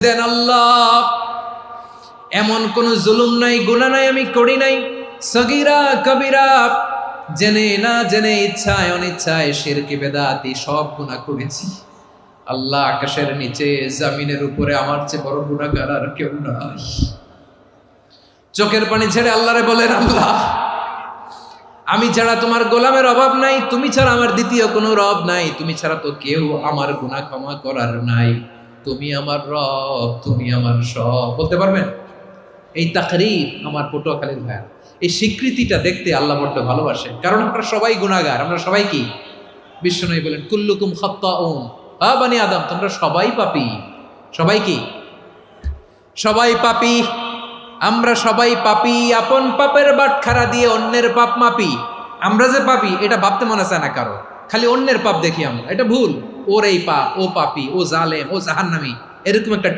দেন আল্লাহ। এমন কোন জুলুম নাই, গুনাহ নাই আমি করি নাই, সগীরা কবিরা, জেনে না জেনে, ইচ্ছায় অনিচ্ছায়, শিরকি বেদাতি সব গুনাহ করেছি। আল্লাহ, আকাশের নিচে জমিনের উপরে আমার চেয়ে বড় গুনাহগার আর কেউ নাই। চোখের পানি ছেড়ে আল্লাহরে বলেন, আল্লাহ আমি ছাড়া তোমার গোলামের অভাব নাই, তুমি ছাড়া আমার দ্বিতীয় কোনো রব নাই, তুমি ছাড়া তো কেউ আমার গুনাহ ক্ষমা করার নাই, তুমি আমার রব, তুমি আমার সব। বলতে পারবেন? এই তাকরীর আমার পটুয়াখালীর ভাইয়া, এই স্বীকৃতিটা দেখতে আল্লাহ বড্ড ভালোবাসে, কারণ আমরা সবাই গুনাহগার। আমরা সবাই কি? বিশ্বনবী বলেন, কুল্লুকুম খাত্তাউন, বানি আদম, তোমরা সবাই পাপী। সবাই কি? সবাই পাপী। আমরা সবাই পাপী। আপন পাপের বাটখারা দিয়ে অন্যের পাপ মাপি। আমরা যে পাপী এটা ভাবতে মনে চায় না কারো, খালি অন্যের পাপ দেখি আমরা, এটা ভুল। ওর এই পাপ, ও পাপী, ও জালেম, ও জাহান্নামী, এরকম একটা